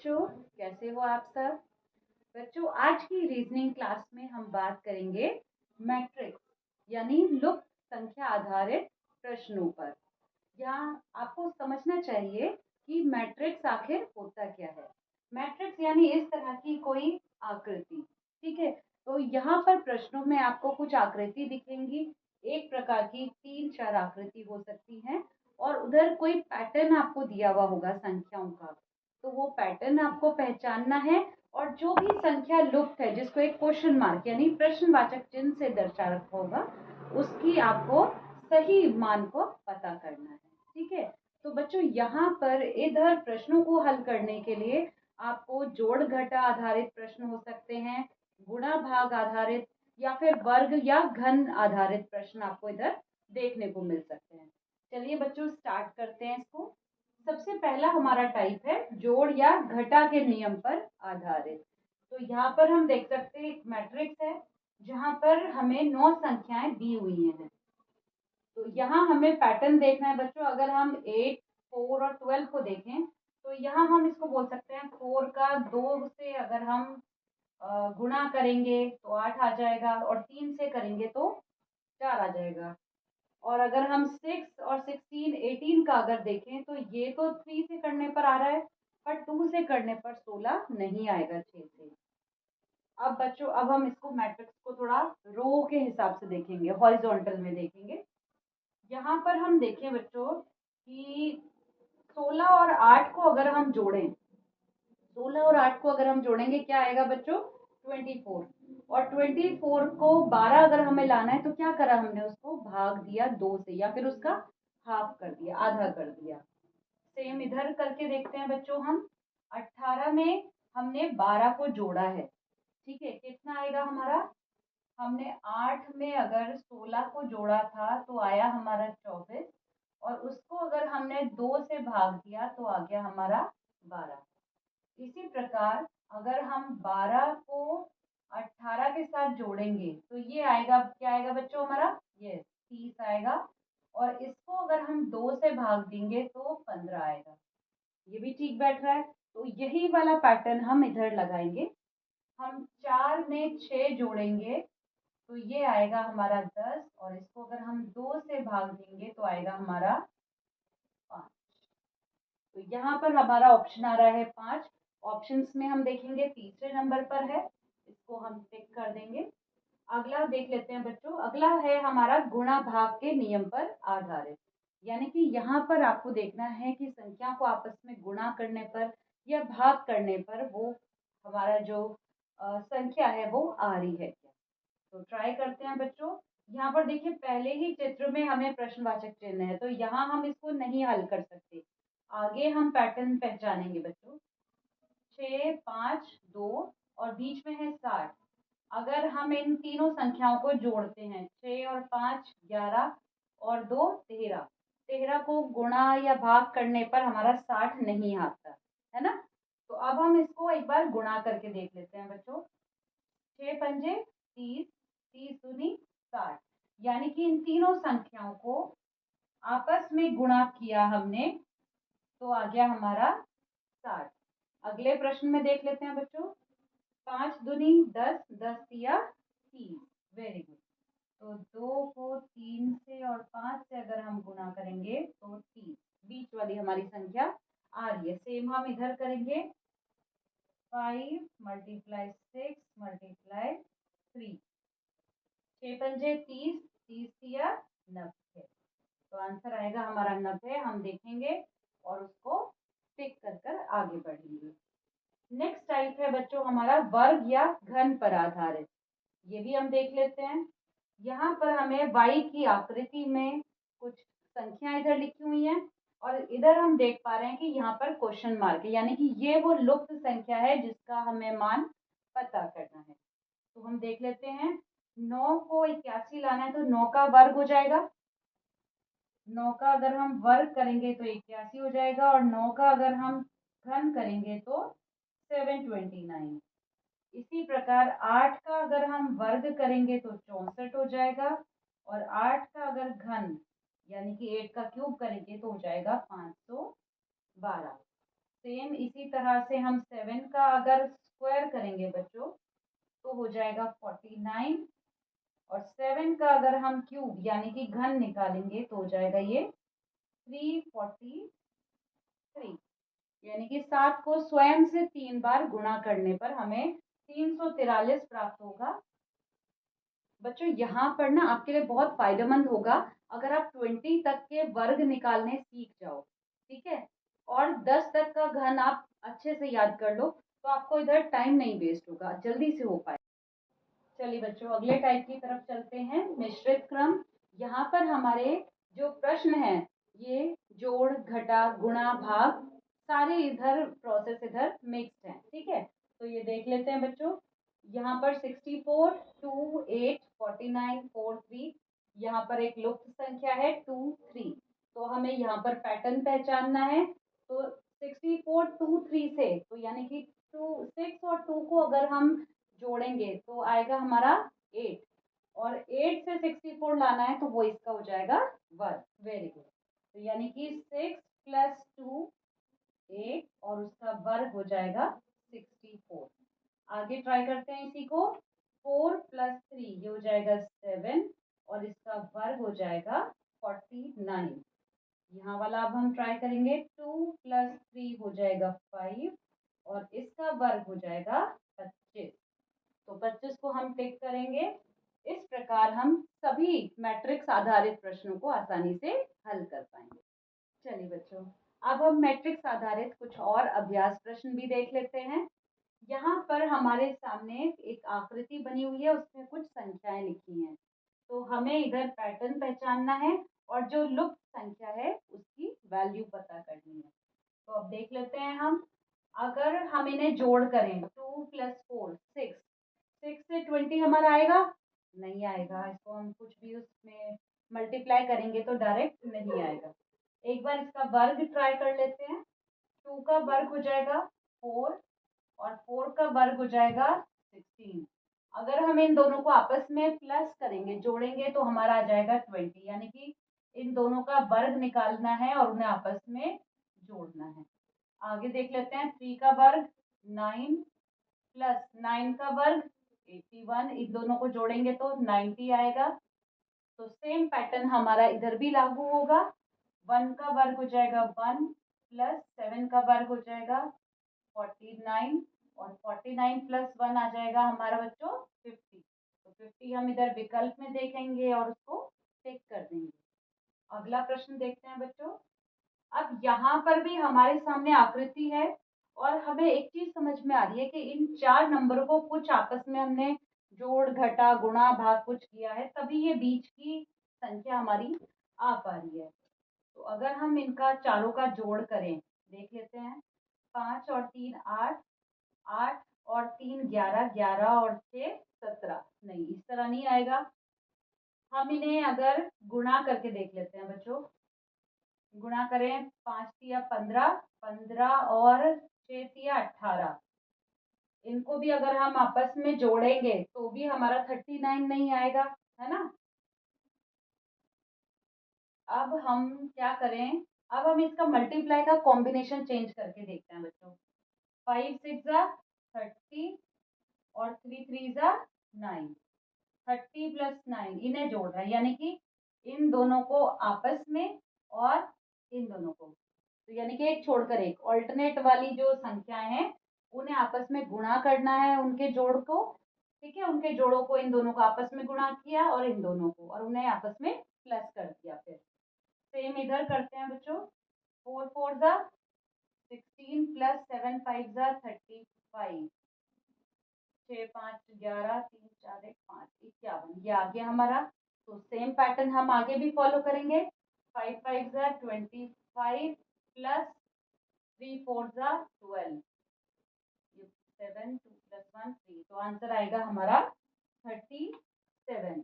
बच्चों, कैसे हो आप सब। बच्चों, आज की रीजनिंग क्लास में हम बात करेंगे मैट्रिक्स यानी लुप्त संख्या आधारित प्रश्नों पर। यहाँ आपको समझना चाहिए कि मैट्रिक्स आखिर होता क्या है। मैट्रिक्स यानी इस तरह की कोई आकृति। ठीक है, तो यहाँ पर प्रश्नों में आपको कुछ आकृति दिखेंगी। एक प्रकार की 3-4 आकृति हो सकती हैं और उधर कोई पैटर्न आपको दिया हुआ होगा संख्याओं का। तो वो पैटर्न आपको पहचानना है और जो भी संख्या लुप्त है जिसको एक क्वेश्चन मार्क यानी प्रश्नवाचक चिन्ह से दर्शा रखा होगा उसकी आपको सही मान को पता करना है। ठीक है, तो बच्चों यहाँ पर इधर प्रश्नों को हल करने के लिए आपको जोड़ घटा आधारित प्रश्न हो सकते हैं, गुणा भाग आधारित या फिर वर्ग या घन आधारित प्रश्न आपको इधर देखने को मिल सकते हैं। चलिए बच्चों, स्टार्ट करते हैं इसको। सबसे पहला हमारा टाइप है जोड़ या घटा के नियम पर आधारित। तो यहाँ पर हम देख सकते हैं एक मैट्रिक्स है जहाँ पर हमें 9 संख्याएं दी हुई हैं। तो यहाँ हमें पैटर्न देखना है बच्चों। अगर हम 8, 4 और 12 को देखें तो यहाँ हम इसको बोल सकते हैं 4 का 2 से अगर हम गुणा करेंगे तो 8 आ जाएगा और 3 से करेंगे तो 4 आ जाएगा। और अगर हम 6 और 16, 18 का अगर देखें तो ये तो 3 से करने पर आ रहा है पर 2 से करने पर 16 नहीं आएगा 6 से। अब बच्चों, अब हम इसको मैट्रिक्स को थोड़ा रो के हिसाब से देखेंगे, हॉरिजॉन्टल में देखेंगे। यहाँ पर हम देखें बच्चों कि 16 और 8 को अगर हम जोड़ें, 16 और 8 को अगर हम जोड़ेंगे क्या आएगा बच्चों? 24। और 24 को 12 अगर हमें लाना है तो क्या करा हमने? उसको भाग दिया 2 से या फिर उसका हाफ कर दिया, आधा कर दिया। सेम इधर करके देखते हैं बच्चों हम। 18 में हमने 12 को जोड़ा है। ठीक है, कितना आएगा हमारा? हमने 8 में अगर 16 को जोड़ा था तो आया हमारा 24 और उसको अगर हमने 2 से भाग दिया तो आ गया हमारा 12। इसी प्रकार अगर हम 12 को 18 के साथ जोड़ेंगे तो ये आएगा, क्या आएगा बच्चों हमारा? ये 30 आएगा। और इसको अगर हम 2 से भाग देंगे तो 15 आएगा। ये भी ठीक बैठ रहा है। तो यही वाला पैटर्न हम इधर लगाएंगे। हम 4 में 6 जोड़ेंगे तो ये आएगा हमारा 10 और इसको अगर हम 2 से भाग देंगे तो आएगा हमारा 5। तो यहाँ पर हमारा ऑप्शन आ रहा है 5। ऑप्शंस में हम देखेंगे तीसरे नंबर पर है, इसको हम टिक कर देंगे। अगला देख लेते हैं बच्चों। अगला है हमारा गुणा भाग के नियम पर आधारित। यानी कि यहाँ पर आपको देखना है कि संख्या को आपस में गुणा करने पर या भाग करने पर वो हमारा जो संख्या है वो आ रही है क्या। तो ट्राई करते हैं बच्चों। यहाँ पर देखिए पहले ही चित्र में हमें प्रश्नवाचक चिन्ह है तो यहाँ हम इसको नहीं हल कर सकते। आगे हम पैटर्न पहचानेंगे बच्चों। 6, 5, 2 और बीच में है 60। अगर हम इन तीनों संख्याओं को जोड़ते हैं 6 और 5 11 और 2 13, 13 को गुणा या भाग करने पर हमारा 60 नहीं आता है ना। तो अब हम इसको एक बार गुणा करके देख लेते हैं बच्चों। 6 पंजे 30, 30 दूनी 60। यानी कि इन तीनों संख्याओं को आपस में गुणा किया हमने तो आ गया हमारा 60। अगले प्रश्न में देख लेते हैं बच्चों। 5 दूनी 10, 10 तिया 30। Very good. तो 2 को 3 से और 5 से अगर हम गुणा करेंगे तो 30, बीच वाली हमारी संख्या आ रही है। सेम हम इधर करेंगे। 5 मल्टीप्लाई 6 मल्टीप्लाई 3। 6 पंजे 30, 30 तिया 90। तो आंसर आएगा हमारा 90। हम देखेंगे और उसको टिक कर कर आगे बढ़ेंगे। नेक्स्ट टाइप है बच्चों हमारा वर्ग या घन पर आधारित। ये भी हम देख लेते हैं। यहाँ पर हमें y की आकृति में कुछ संख्या इधर लिखी हुई हैं और इधर हम देख पा रहे हैं कि यहाँ पर क्वेश्चन मार्क है, यानी कि ये वो लुप्त संख्या है जिसका हमें मान पता करना है। तो हम देख लेते हैं। 9 को 81 लाना है तो 9 का वर्ग हो जाएगा। 9 का अगर हम वर्ग करेंगे तो 81 हो जाएगा और 9 का अगर हम घन करेंगे तो 729। इसी प्रकार 8 का अगर हम वर्ग करेंगे तो 64 हो जाएगा और 8 का अगर घन यानी कि 8 का क्यूब करेंगे तो हो जाएगा 512। सेम इसी तरह से हम 7 का अगर स्क्वायर करेंगे बच्चों तो हो जाएगा 49, और 7 का अगर हम क्यूब यानी कि घन निकालेंगे तो हो जाएगा ये 343, यानी कि 7 को स्वयं से 3 बार गुणा करने पर हमें 343 प्राप्त होगा। बच्चों यहाँ पर ना आपके लिए बहुत फायदेमंद होगा अगर आप 20 तक के वर्ग निकालने सीख जाओ, ठीक है, और 10 तक का घन आप अच्छे से याद कर लो तो आपको इधर टाइम नहीं वेस्ट होगा, जल्दी से हो पाए। चलिए बच्चों अगले टाइप की तरफ चलते हैं, मिश्रित क्रम। यहाँ पर हमारे जो प्रश्न है ये जोड़ घटा गुणा भाग सारे इधर प्रोसेस इधर मिक्स्ड है, ठीक है। तो ये देख लेते हैं बच्चों, यहाँ पर 64 2 8 49 4 3, यहाँ पर एक लुप्त संख्या है 2 3, तो हमें यहाँ पर पैटर्न पहचानना है। तो 64 2 3 से तो यानी कि 2 6 और 2 को अगर हम जोड़ेंगे तो आएगा हमारा 8, और 8 से 64 लाना है तो वो इसका हो जाएगा वर्ग। Very good. तो यानी कि 6 प्लस 2 8 और उसका वर्ग हो जाएगा 64। आगे ट्राई करते हैं इसी को, 4 प्लस 3 ये हो जाएगा 7 और इसका वर्ग हो जाएगा 49। यहाँ वाला अब हम ट्राई करेंगे, 2 प्लस 3 हो जाएगा 5 और इसका वर्ग हो जाएगा 25। तो 25 को हम टिक करेंगे। इस प्रकार हम सभी मैट्रिक्स आधारित प्रश्नों को आसानी से हल कर पाएंगे। चलिए बच्चों अब हम मैट्रिक्स आधारित कुछ और अभ्यास प्रश्न भी देख लेते हैं। यहाँ पर हमारे सामने एक आकृति बनी हुई है, उसमें कुछ संख्याएं लिखी हैं, तो हमें इधर पैटर्न पहचानना है और जो लुप्त संख्या है उसकी वैल्यू पता करनी है। तो अब देख लेते हैं हम, अगर हम इन्हें जोड़ करें 2 प्लस 4 6, 6 से 20 हमारा आएगा, नहीं आएगा। इसको हम कुछ भी उसमें मल्टीप्लाई करेंगे तो डायरेक्ट नहीं आएगा। एक बार इसका वर्ग ट्राई कर लेते हैं, 2 का वर्ग हो जाएगा 4 और 4 का वर्ग हो जाएगा 16। अगर हम इन दोनों को आपस में प्लस करेंगे जोड़ेंगे तो हमारा आ जाएगा 20, यानी कि इन दोनों का वर्ग निकालना है और उन्हें आपस में जोड़ना है। आगे देख लेते हैं, 3 का वर्ग 9 प्लस 9 का वर्ग 81, इन दोनों को जोड़ेंगे तो 90 आएगा। तो सेम पैटर्न हमारा इधर भी लागू होगा, 1 का वर्ग हो जाएगा 1 प्लस 7 का वर्ग हो जाएगा 49 और 49 प्लस 1 आ जाएगा हमारा बच्चों 50। तो 50 हम इधर विकल्प में देखेंगे और उसको टिक कर देंगे। अगला प्रश्न देखते हैं बच्चों। अब यहाँ पर भी हमारे सामने आकृति है और हमें एक चीज समझ में आ रही है कि इन 4 नंबरों को कुछ आपस में हमने जोड़ घटा गुणा भाग कुछ किया है, तभी ये बीच की संख्या हमारी आ पा रही है। तो अगर हम इनका चारों का जोड़ करें, देख लेते हैं, 5 और 3 8, 8 और 3 11, 11 और 6 17, नहीं इस तरह नहीं आएगा। हम इन्हें अगर गुणा करके देख लेते हैं बच्चों, गुणा करें, 5 तिया 15, 15 और 6 तिया 18, इनको भी अगर हम आपस में जोड़ेंगे तो भी हमारा 39 नहीं आएगा, है ना। अब हम क्या करें, अब हम इसका मल्टीप्लाई का कॉम्बिनेशन चेंज करके देखते हैं बच्चों। 5 6 जा 30 और 3 3 जा 9, 30 प्लस 9 इन्हें जोड़ रहे हैं, यानी कि इन दोनों को आपस में और इन दोनों को, तो यानी कि एक छोड़कर एक ऑल्टरनेट वाली जो संख्याएं हैं उन्हें आपस में गुणा करना है, उनके जोड़ को, ठीक है, उनके जोड़ों को इन दोनों को आपस में गुणा किया और इन दोनों को और उन्हें आपस में प्लस कर दिया। फिर सेम इधर करते हैं बच्चों, 4 4 जा 16 प्लस 7 5 जा 35, 6 5 11 3 4 1 5 51, ये आ गया हमारा। तो सेम पैटर्न हम आगे भी फॉलो करेंगे, 5 5 जा 25 प्लस 3 4 जा 12, 7 2 प्लस 1 3, तो आंसर आएगा हमारा 37।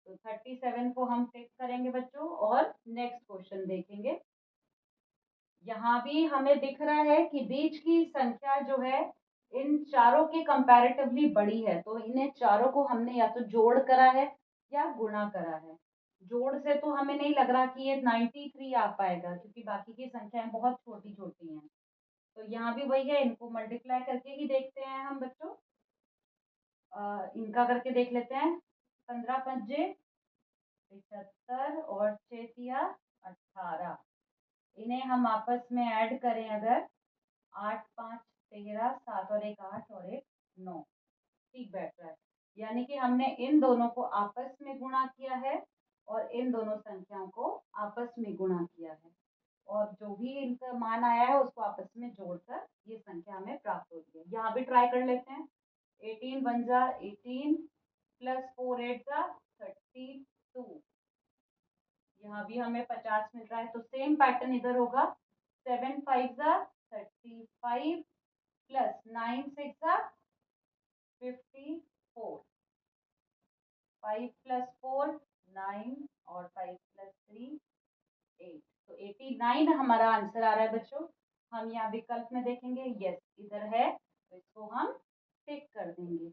तो 37 को हम टिक करेंगे बच्चों और नेक्स्ट क्वेश्चन देखेंगे। यहाँ भी हमें दिख रहा है कि बीच की संख्या जो है इन चारों के कंपैरेटिवली बड़ी है, तो इन्हें चारों को हमने या तो जोड़ करा है या गुणा करा है। जोड़ से तो हमें नहीं लग रहा कि ये 93 आ पाएगा क्योंकि बाकी की संख्याएं बहुत छोटी छोटी हैं। तो यहाँ भी वही है, इनको मल्टीप्लाई करके ही देखते हैं हम बच्चों। इनका करके देख लेते हैं। 15 पंजे 75 और 6 तिया 18। इन्हें हम आपस में ऐड करें अगर, 8 5 13, 7 और 1 8 और 1 9, ठीक बैठ रहा है। यानी कि हमने इन दोनों को आपस में गुणा किया है और इन दोनों संख्याओं को आपस में गुणा किया है, और जो भी इनका मान आया है उसको आपस में जोड़कर ये संख्या हमें प्राप्त होती है। यहाँ भी ट्राई कर लेते हैं। 18 1 जा 18 प्लस 4 8 जा 32। यहाँ भी हमें 50 मिल रहा है, तो सेम पैटर्न इधर होगा। 7 5 जा 35 प्लस 9 6 जा 54। 5 प्लस 4 9 और 5 प्लस 3 8। तो 89 हमारा आंसर आ रहा है बच्चों। हम यहाँ विकल्प में देखेंगे, यस इधर है, तो इसको हम टिक कर देंगे।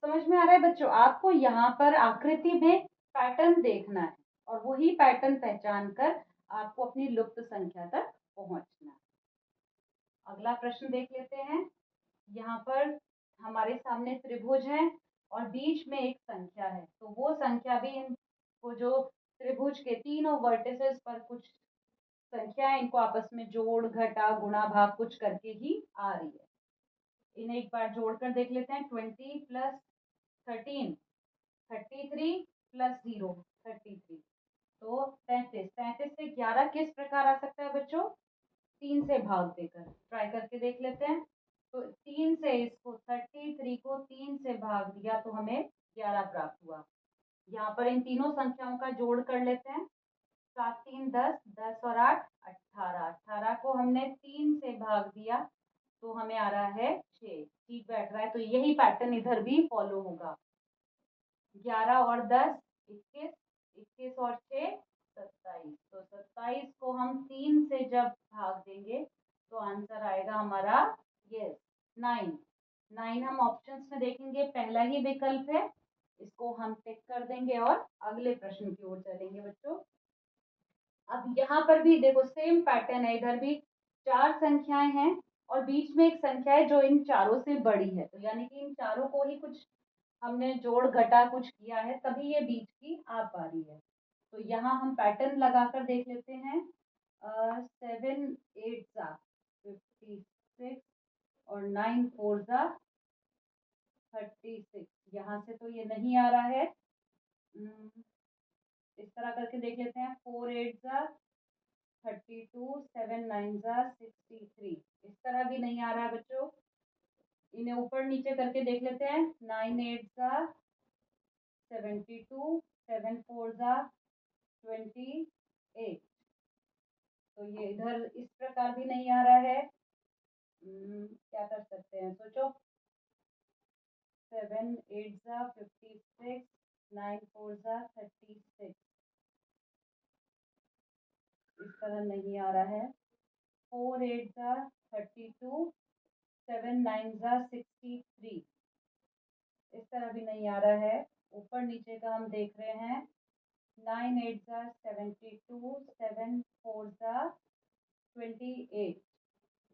समझ में आ रहा है बच्चों? आपको यहाँ पर आकृति में पैटर्न देखना है और वही पैटर्न पहचान कर आपको अपनी लुप्त संख्या तक पहुंचना है। अगला प्रश्न देख लेते हैं। यहाँ पर हमारे सामने त्रिभुज है और बीच में एक संख्या है, तो वो संख्या भी इनको जो त्रिभुज के तीनों वर्टिसेस पर कुछ संख्या है, इनको आपस में जोड़ घटा गुणा भाग कुछ करके ही आ रही है। इन्हें एक बार जोड़कर देख लेते हैं। 20 प्लस 13 33 प्लस 0 33, तो 35। 35 से 11 किस प्रकार आ सकता है बच्चों? 3 से भाग देकर। ट्राई करके देख लेते हैं। तो 3 से इसको 33 को 3 से भाग दिया तो हमें 11 प्राप्त हुआ। यहाँ पर इन तीनों संख्याओं का जोड़ कर लेते हैं। 7 3 10, 10 और 8 18। 18 को हमने 3 से भाग दिया तो हमें आ रहा है 6, ठीक बैठ रहा है। तो यही पैटर्न इधर भी फॉलो होगा। 11 और 10 21, 21 और 6 27। तो 27 को हम 3 से जब भाग देंगे तो आंसर आएगा हमारा यस 9। 9 हम ऑप्शंस में देखेंगे, पहला ही विकल्प है, इसको हम टिक कर देंगे और अगले प्रश्न की ओर चलेंगे बच्चों। अब यहाँ पर भी देखो सेम पैटर्न है, इधर भी 4 संख्याएं हैं और बीच में एक संख्या है जो इन चारों से बड़ी है, तो यानी कि इन चारों को ही कुछ हमने जोड़ घटा कुछ किया है, तभी ये बीच की आ पा रही है। तो यहाँ हम पैटर्न लगाकर देख लेते हैं। 7 8 जा 56 और 9 4 जा 36। यहाँ से तो ये नहीं आ रहा है। इस तरह करके देख लेते हैं। 4 8 जा 32, 7 9 जा 63। इस तरह भी नहीं आ रहा है बच्चों। इन्हें ऊपर नीचे करके देख लेते हैं। 9 8 जा 72, 7 4 जा 28। तो ये इधर इस प्रकार भी नहीं आ रहा है। क्या कर सकते हैं सोचो। 7 8 जा 56, 9 4 जा 36। इस तरह नहीं आ रहा है। 4 8 जा 32, 7 9 जा 63। इस तरह भी नहीं आ रहा है। ऊपर नीचे का हम देख रहे हैं। 9 8 जा 72, 7 4 जा 28।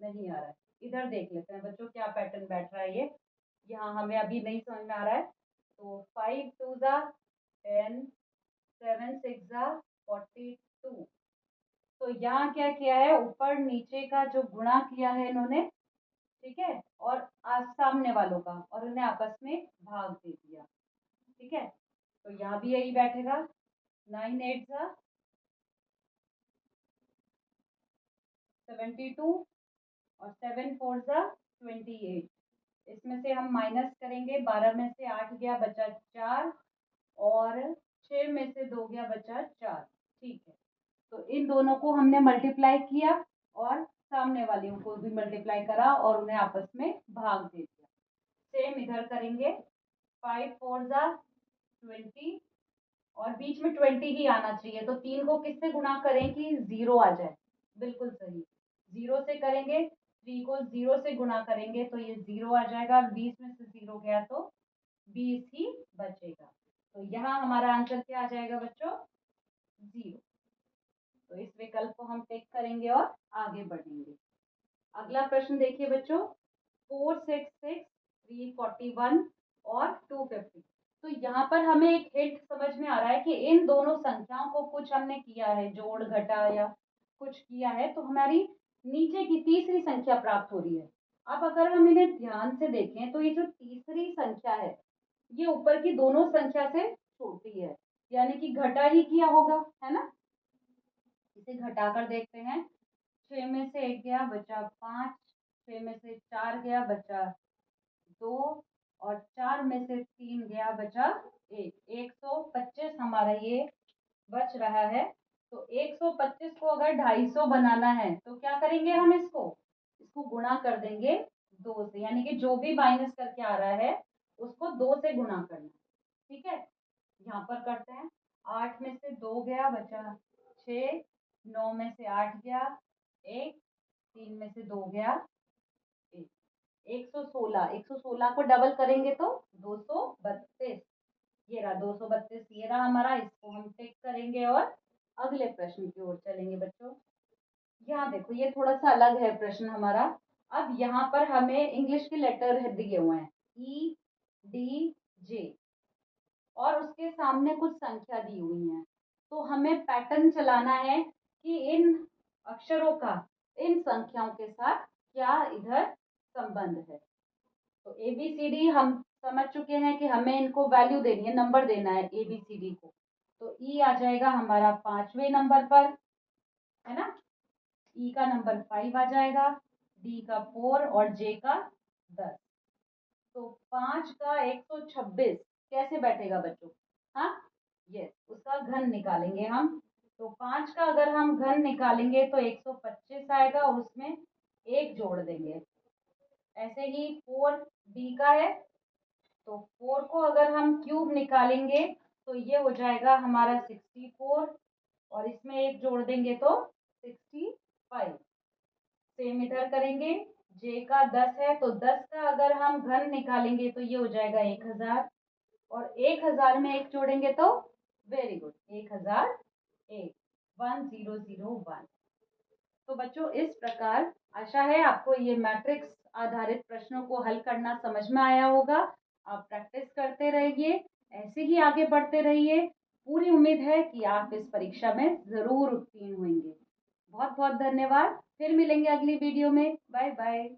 नहीं आ रहा है। इधर देख लेते हैं बच्चों क्या पैटर्न बैठ रहा है ये। यहाँ हमें अभी नहीं समझ में आ रहा है। तो 5 2 जा 10, 7 6 जा 42। तो यहाँ क्या किया है, ऊपर नीचे का जो गुणा किया है इन्होंने, ठीक है, और आज सामने वालों का, और उन्हें आपस में भाग दे दिया। ठीक है, तो यहाँ भी यही बैठेगा। 9 8 जा 72 और 7 4 जा 28। इसमें से हम माइनस करेंगे। 12 में से 8 गया बचा 4 और 6 में से 2 गया बचा 4। ठीक है, तो इन दोनों को हमने मल्टीप्लाई किया और सामने वालों को भी मल्टीप्लाई करा और उन्हें आपस में भाग दे दिया। सेम इधर करेंगे। 5 4 जा 20 और बीच में 20 ही आना चाहिए, तो 3 को किससे गुणा करें कि 0 आ जाए। बिल्कुल सही, 0 से करेंगे। 3 को 0 से गुणा करेंगे तो ये 0 आ जाएगा, 20 में से 0 गया तो 20 ही बचेगा। तो यहाँ हमारा आंसर क्या आ जाएगा बच्चों? 0। तो इस विकल्प को हम टिक करेंगे और आगे बढ़ेंगे। अगला प्रश्न देखिए बच्चों, 466, 341 और 250। तो यहाँ पर हमें एक हिंट समझ में आ रहा है कि इन दोनों संख्याओं को कुछ हमने किया है, जोड़ घटा या कुछ किया है, तो हमारी नीचे की तीसरी संख्या प्राप्त हो रही है। अब अगर हम इन्हें ध्यान से देखें तो ये जो तीसरी संख्या है ये ऊपर की दोनों संख्या से छोटी है, यानी कि घटा ही किया होगा, है ना। इसे घटाकर देखते हैं। 6 में से 1 गया बचा 5, 6 में से 4 गया बचा 2 और 4 में से 3 गया बचा 1। 125 हमारा ये बच रहा है। तो 125 को अगर 250 बनाना है तो क्या करेंगे हम, इसको गुणा कर देंगे 2 से, यानी कि जो भी माइनस करके आ रहा है उसको 2 से गुणा करना। ठीक है, यहाँ पर करते हैं। 8 में से 2 गया बचा 6, 9 में से 8 गया 1, 3 में से 2 गया 1। 116 को डबल करेंगे तो 232। ये रहा 232, ये रहा हमारा। इसको हम टिक करेंगे और अगले प्रश्न की ओर चलेंगे बच्चों। यहाँ देखो, ये थोड़ा सा अलग है प्रश्न हमारा। अब यहाँ पर हमें इंग्लिश के लेटर दिए हुए हैं, ई डी जे, और उसके सामने कुछ संख्या दी हुई है। तो हमें पैटर्न चलाना है कि इन अक्षरों का इन संख्याओं के साथ क्या इधर संबंध है। तो ABCD हम समझ चुके हैं कि हमें इनको वैल्यू देनी है, नंबर देना है ABCD को। तो ई आ जाएगा हमारा 5वें नंबर पर, है ना। ई का नंबर 5 आ जाएगा, डी का 4 और जे का 10। तो 5 का 126 कैसे बैठेगा बच्चों? हाँ, यस, उसका घन निकालेंगे हम। तो 5 का अगर हम घन निकालेंगे तो 125 आएगा और उसमें 1 जोड़ देंगे। ऐसे ही 4 डी का है, तो 4 को अगर हम क्यूब निकालेंगे तो ये हो जाएगा हमारा 64 और इसमें 1 जोड़ देंगे तो 65। सेम इधर करेंगे। जे का 10 है, तो 10 का अगर हम घन निकालेंगे तो ये हो जाएगा 1000 और 1000 में 1 जोड़ेंगे तो वेरी गुड 1001, 1001। तो बच्चों, इस प्रकार आशा है आपको ये मैट्रिक्स आधारित प्रश्नों को हल करना समझ में आया होगा। आप प्रैक्टिस करते रहिए, ऐसे ही आगे बढ़ते रहिए। पूरी उम्मीद है कि आप इस परीक्षा में जरूर उत्तीर्ण होंगे। बहुत बहुत धन्यवाद। फिर मिलेंगे अगली वीडियो में। Bye bye.